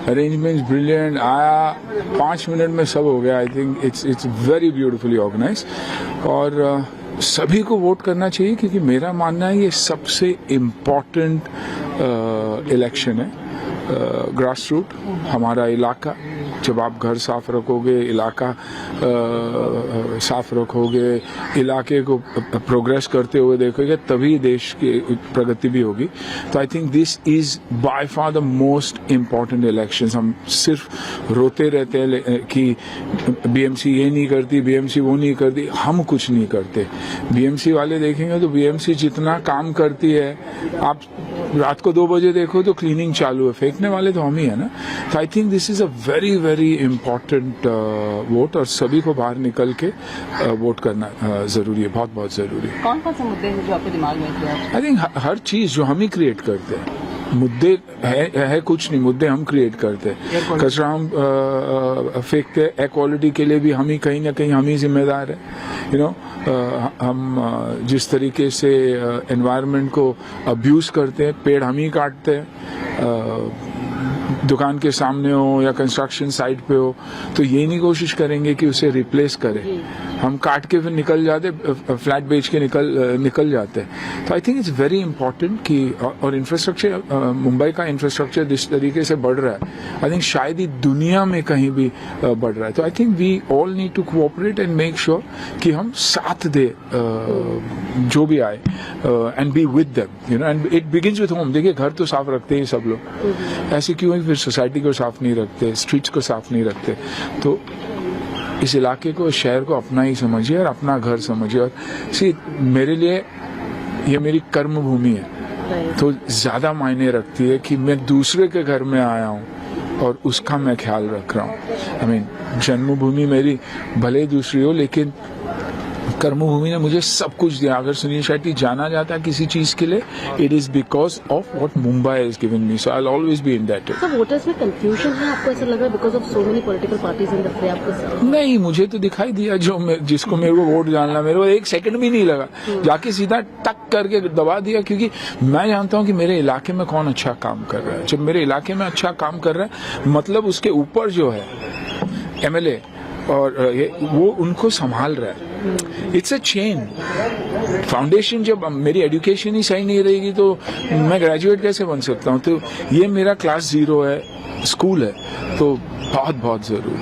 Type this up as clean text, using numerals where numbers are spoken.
Arrangements brilliant, आया 5 minute में सब हो गया। I think it's very beautifully organize और सभी को वोट करना चाहिए क्योंकि मेरा मानना है ये सबसे इम्पोर्टेंट इलेक्शन है। ग्रास रूट हमारा इलाका, जब आप घर साफ रखोगे, इलाका साफ रखोगे, इलाके को प्रोग्रेस करते हुए देखोगे, तभी देश की प्रगति भी होगी। तो I think this is by far the most important elections. हम सिर्फ रोते रहते हैं कि बीएमसी ये नहीं करती, बीएमसी वो नहीं करती, हम कुछ नहीं करते। बीएमसी वाले देखेंगे तो बीएमसी जितना काम करती है, आप रात को 2 बजे देखो तो क्लीनिंग चालू है, फेंकने वाले तो हम ही है ना। तो I think this is a very very important vote और सभी को बाहर निकल के वोट करना जरूरी है, बहुत बहुत जरूरी है। कौन कौन से मुद्दे हैं जो आपके दिमाग में है? आई थिंक हर चीज जो हम ही क्रिएट करते हैं, मुद्दे है कुछ नहीं, मुद्दे हम क्रिएट करते हैं। कचरा हम फेंकते हैं, एक्वालिटी के लिए भी हम ही कहीं ना कहीं हम ही जिम्मेदार है। यू नो हम जिस तरीके से एनवायरनमेंट को अब्यूज करते हैं, पेड़ हम ही काटते हैं, दुकान के सामने हो या कंस्ट्रक्शन साइट पे हो, तो ये नहीं कोशिश करेंगे कि उसे रिप्लेस करें, हम काट के फिर निकल जाते, फ्लैट बेच के निकल जाते हैं। तो I think it's very important कि और इंफ्रास्ट्रक्चर, मुंबई का इंफ्रास्ट्रक्चर जिस तरीके से बढ़ रहा है, आई थिंक शायद ही दुनिया में कहीं भी बढ़ रहा है। तो I think we all need to cooperate and make sure कि हम साथ दे जो भी आए and be with them, you know, and it begins with home. देखिए घर तो साफ रखते हैं सब लोग, ऐसे क्यों फिर सोसाइटी को साफ नहीं रखते, स्ट्रीट्स को साफ नहीं रखते। तो इस इलाके को, शहर को अपना ही समझिए और अपना घर समझिए। और मेरे लिए ये मेरी कर्म भूमि है, तो ज्यादा मायने रखती है कि मैं दूसरे के घर में आया हूँ और उसका मैं ख्याल रख रहा हूँ। आई मीन जन्मभूमि मेरी भले दूसरी हो, लेकिन कर्मभूमि ने मुझे सब कुछ दिया। अगर सुनील शेट्टी जाना जाता है किसी चीज के लिए, it is because of what Mumbai has given me, so I will always be in that. Sir, voters में कंफ्यूजन है, आपको ऐसा लग रहा है because of so many political parties in the फ्रे? आपको नहीं, मुझे तो दिखाई दिया जिसको मेरे को वोट डालना, मेरे को 1 सेकंड भी नहीं लगा, जाके सीधा टक करके दबा दिया, क्योंकि मैं जानता हूं कि मेरे इलाके में कौन अच्छा काम कर रहा है। जब मेरे इलाके में अच्छा काम कर रहा है, मतलब उसके ऊपर जो है एमएलए और वो उनको संभाल रहा है। It's a chain foundation. जब मेरी एजुकेशन ही सही नहीं रहेगी तो मैं ग्रेजुएट कैसे बन सकता हूँ? तो ये मेरा क्लास 0 है, स्कूल है, तो बहुत बहुत जरूरी।